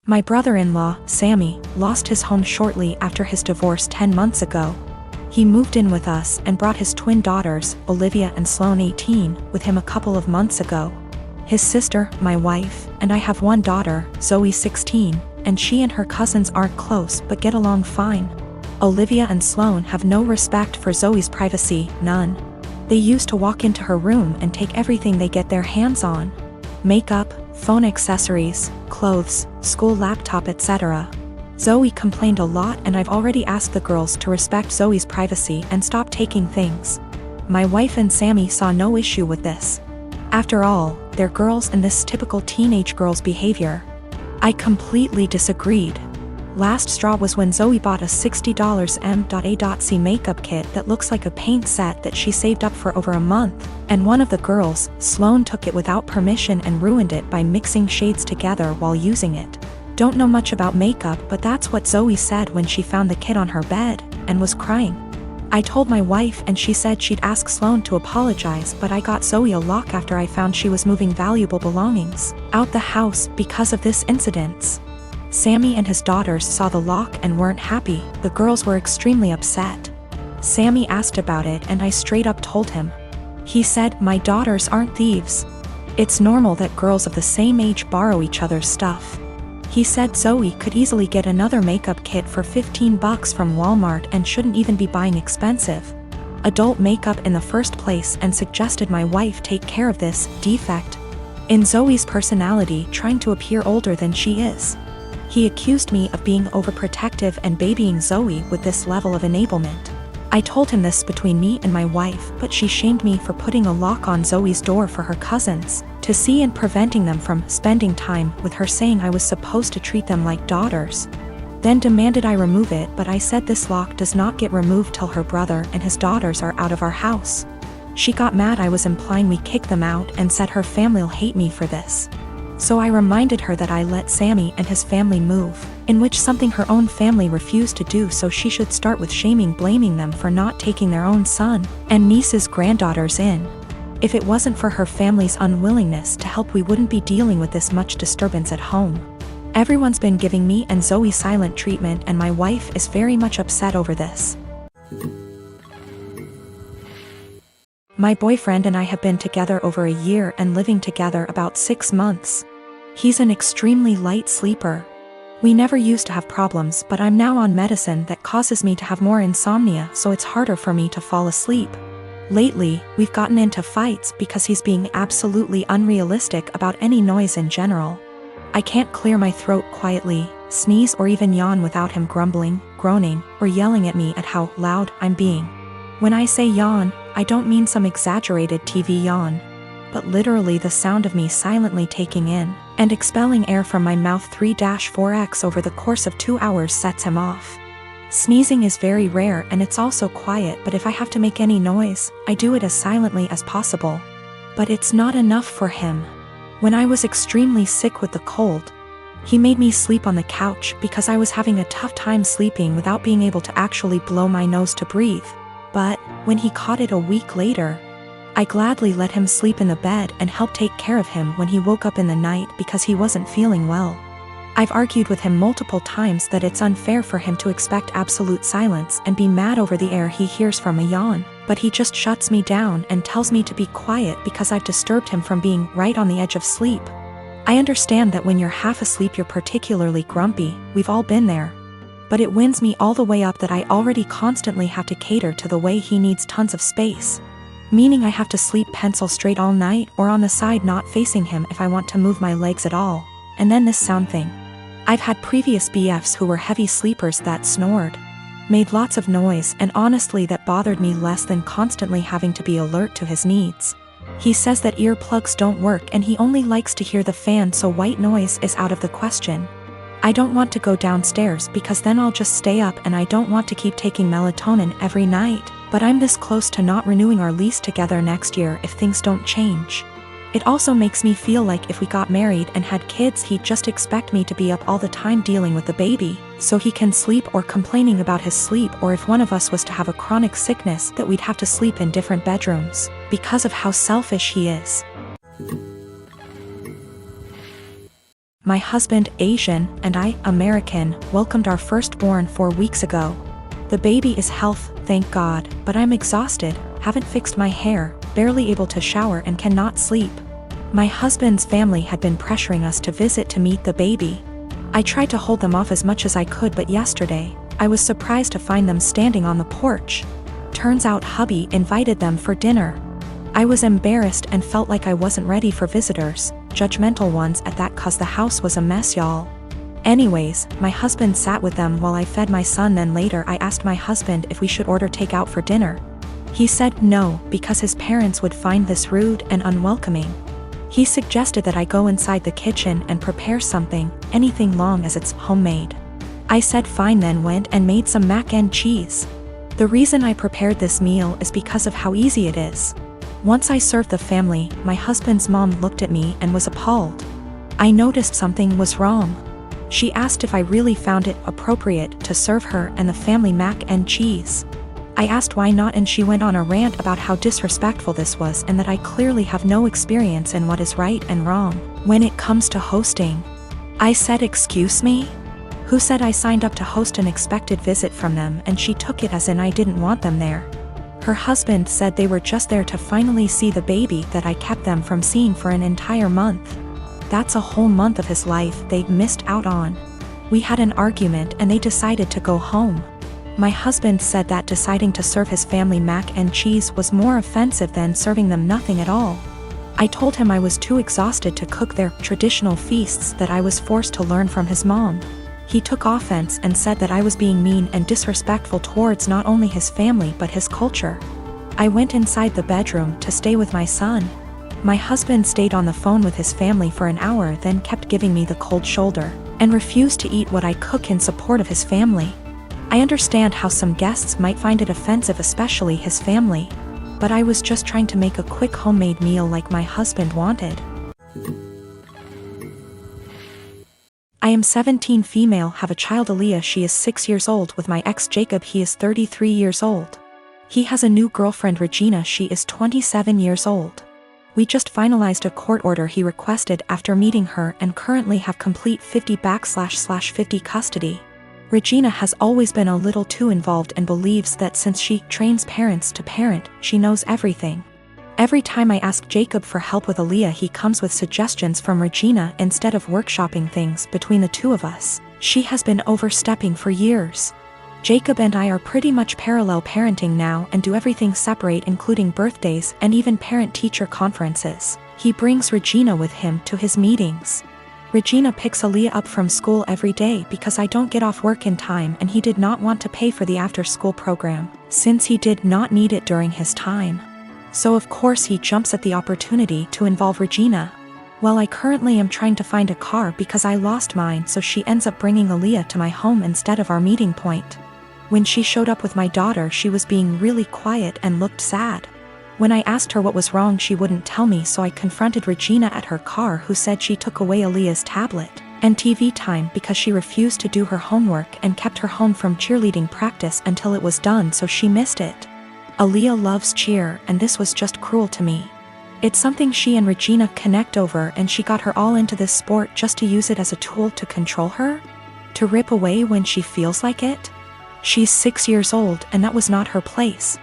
My brother-in-law, Sammy, lost his home shortly after his divorce 10 months ago. He moved in with us and brought his twin daughters, Olivia and Sloane 18, with him a couple of months ago. His sister, my wife, and I have one daughter, Zoe 16, and she and her cousins aren't close but get along fine. Olivia and Sloane have no respect for Zoe's privacy, none. They used to walk into her room and take everything they get their hands on. Makeup, phone accessories, clothes, school laptop, etc. Zoe complained a lot, and I've already asked the girls to respect Zoe's privacy and stop taking things. My wife and Sammy saw no issue with this. After all, they're girls and this typical teenage girl's behavior. I completely disagreed. Last straw was when Zoe bought a $60 M.A.C makeup kit that looks like a paint set that she saved up for over a month, and one of the girls, Sloane, took it without permission and ruined it by mixing shades together while using it. Don't know much about makeup, but that's what Zoe said when she found the kit on her bed, and was crying. I told my wife and she said she'd ask Sloane to apologize, but I got Zoe a lock after I found she was moving valuable belongings out the house because of this incident. Sammy and his daughters saw the lock and weren't happy. The girls were extremely upset. Sammy asked about it and I straight up told him. He said, "My daughters aren't thieves. It's normal that girls of the same age borrow each other's stuff." He said Zoe could easily get another makeup kit for $15 from Walmart and shouldn't even be buying expensive adult makeup in the first place, and suggested my wife take care of this defect in Zoe's personality, trying to appear older than she is. He accused me of being overprotective and babying Zoe with this level of enablement. I told him this between me and my wife, but she shamed me for putting a lock on Zoe's door for her cousins to see and preventing them from spending time with her, saying I was supposed to treat them like daughters. Then demanded I remove it, but I said this lock does not get removed till her brother and his daughters are out of our house. She got mad I was implying we kick them out and said her family'll hate me for this. So I reminded her that I let Sammy and his family move, in which something her own family refused to do, so she should start with blaming them for not taking their own son and niece's granddaughters in. If it wasn't for her family's unwillingness to help, we wouldn't be dealing with this much disturbance at home. Everyone's been giving me and Zoe silent treatment, and my wife is very much upset over this. My boyfriend and I have been together over a year and living together about 6 months. He's an extremely light sleeper. We never used to have problems, but I'm now on medicine that causes me to have more insomnia, so it's harder for me to fall asleep. Lately, we've gotten into fights because he's being absolutely unrealistic about any noise in general. I can't clear my throat quietly, sneeze, or even yawn without him grumbling, groaning, or yelling at me at how loud I'm being. When I say yawn, I don't mean some exaggerated TV yawn, but literally the sound of me silently taking in and expelling air from my mouth 3-4x over the course of 2 hours sets him off. Sneezing is very rare and it's also quiet, but if I have to make any noise, I do it as silently as possible. But it's not enough for him. When I was extremely sick with the cold, he made me sleep on the couch because I was having a tough time sleeping without being able to actually blow my nose to breathe. But when he caught it a week later, I gladly let him sleep in the bed and helped take care of him when he woke up in the night because he wasn't feeling well. I've argued with him multiple times that it's unfair for him to expect absolute silence and be mad over the air he hears from a yawn, but he just shuts me down and tells me to be quiet because I've disturbed him from being right on the edge of sleep. I understand that when you're half asleep you're particularly grumpy, we've all been there. But it winds me all the way up that I already constantly have to cater to the way he needs tons of space. Meaning I have to sleep pencil straight all night or on the side not facing him if I want to move my legs at all. And then this sound thing. I've had previous BFs who were heavy sleepers that snored, made lots of noise, and honestly that bothered me less than constantly having to be alert to his needs. He says that earplugs don't work and he only likes to hear the fan, so white noise is out of the question. I don't want to go downstairs because then I'll just stay up, and I don't want to keep taking melatonin every night, but I'm this close to not renewing our lease together next year if things don't change. It also makes me feel like if we got married and had kids he'd just expect me to be up all the time dealing with the baby, so he can sleep, or complaining about his sleep, or if one of us was to have a chronic sickness that we'd have to sleep in different bedrooms, because of how selfish he is. My husband, Asian, and I, American, welcomed our firstborn 4 weeks ago. The baby is healthy, thank God, but I'm exhausted, haven't fixed my hair, barely able to shower and cannot sleep. My husband's family had been pressuring us to visit to meet the baby. I tried to hold them off as much as I could, but yesterday, I was surprised to find them standing on the porch. Turns out hubby invited them for dinner. I was embarrassed and felt like I wasn't ready for visitors, judgmental ones at that, cause the house was a mess, y'all. Anyways, my husband sat with them while I fed my son. Then later I asked my husband if we should order takeout for dinner. He said no, because his parents would find this rude and unwelcoming. He suggested that I go inside the kitchen and prepare something, anything long as it's homemade. I said fine, then went and made some mac and cheese. The reason I prepared this meal is because of how easy it is. Once I served the family, my husband's mom looked at me and was appalled. I noticed something was wrong. She asked if I really found it appropriate to serve her and the family mac and cheese. I asked why not, and she went on a rant about how disrespectful this was and that I clearly have no experience in what is right and wrong when it comes to hosting. I said, excuse me? Who said I signed up to host an expected visit from them? And she took it as in I didn't want them there. Her husband said they were just there to finally see the baby that I kept them from seeing for an entire month. That's a whole month of his life they missed out on. We had an argument and they decided to go home. My husband said that deciding to serve his family mac and cheese was more offensive than serving them nothing at all. I told him I was too exhausted to cook their traditional feasts that I was forced to learn from his mom. He took offense and said that I was being mean and disrespectful towards not only his family but his culture. I went inside the bedroom to stay with my son. My husband stayed on the phone with his family for an hour, then kept giving me the cold shoulder, and refused to eat what I cook in support of his family. I understand how some guests might find it offensive, especially his family, but I was just trying to make a quick homemade meal like my husband wanted. I am 17, female, have a child, Aaliyah. She is 6 years old, with my ex Jacob. He is 33 years old. He has a new girlfriend, Regina. She is 27 years old. We just finalized a court order he requested after meeting her and currently have complete 50/50 custody. Regina has always been a little too involved and believes that since she trains parents to parent, she knows everything. Every time I ask Jacob for help with Aaliyah, he comes with suggestions from Regina instead of workshopping things between the two of us. She has been overstepping for years. Jacob and I are pretty much parallel parenting now and do everything separate, including birthdays and even parent-teacher conferences. He brings Regina with him to his meetings. Regina picks Aaliyah up from school every day because I don't get off work in time, and he did not want to pay for the after-school program, since he did not need it during his time. So of course he jumps at the opportunity to involve Regina. Well, I currently am trying to find a car because I lost mine, so she ends up bringing Aaliyah to my home instead of our meeting point. When she showed up with my daughter, she was being really quiet and looked sad. When I asked her what was wrong, she wouldn't tell me, so I confronted Regina at her car, who said she took away Aaliyah's tablet and TV time because she refused to do her homework and kept her home from cheerleading practice until it was done, so she missed it. Aaliyah loves cheer, and this was just cruel to me. It's something she and Regina connect over, and she got her all into this sport just to use it as a tool to control her? To rip away when she feels like it? She's 6 years old, and that was not her place.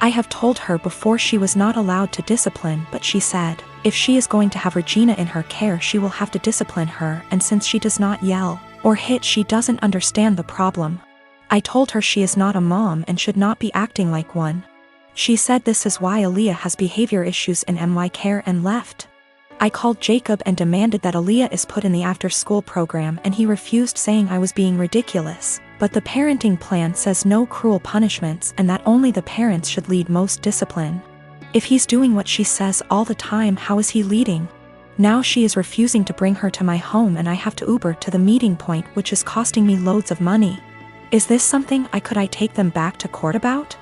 I have told her before she was not allowed to discipline, but she said, if she is going to have Regina in her care, she will have to discipline her, and since she does not yell or hit, she doesn't understand the problem. I told her she is not a mom and should not be acting like one. She said this is why Aaliyah has behavior issues in my care and left. I called Jacob and demanded that Aaliyah is put in the after-school program, and he refused, saying I was being ridiculous. But the parenting plan says no cruel punishments and that only the parents should lead most discipline. If he's doing what she says all the time, how is he leading? Now she is refusing to bring her to my home, and I have to Uber to the meeting point, which is costing me loads of money. Is this something I take them back to court about?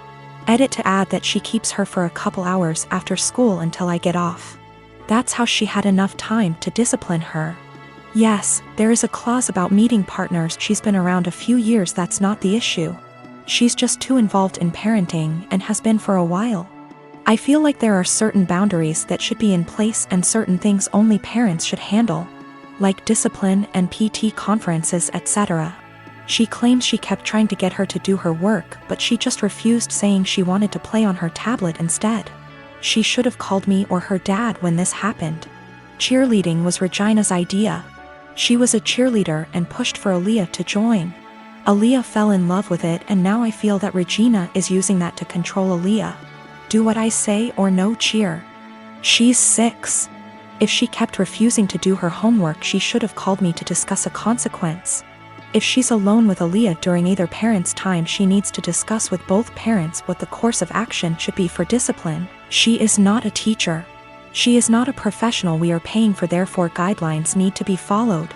Edit to add that she keeps her for a couple hours after school until I get off. That's how she had enough time to discipline her. Yes, there is a clause about meeting partners. She's been around a few years, that's not the issue. She's just too involved in parenting and has been for a while. I feel like there are certain boundaries that should be in place and certain things only parents should handle. like discipline and PT conferences, etc. She claims she kept trying to get her to do her work, but she just refused, saying she wanted to play on her tablet instead. She should have called me or her dad when this happened. Cheerleading was Regina's idea. She was a cheerleader and pushed for Aaliyah to join. Aaliyah fell in love with it, and now I feel that Regina is using that to control Aaliyah. Do what I say or no cheer. She's 6. If she kept refusing to do her homework, she should have called me to discuss a consequence. If she's alone with Aaliyah during either parent's time, she needs to discuss with both parents what the course of action should be for discipline. She is not a teacher. She is not a professional we are paying for, therefore guidelines need to be followed.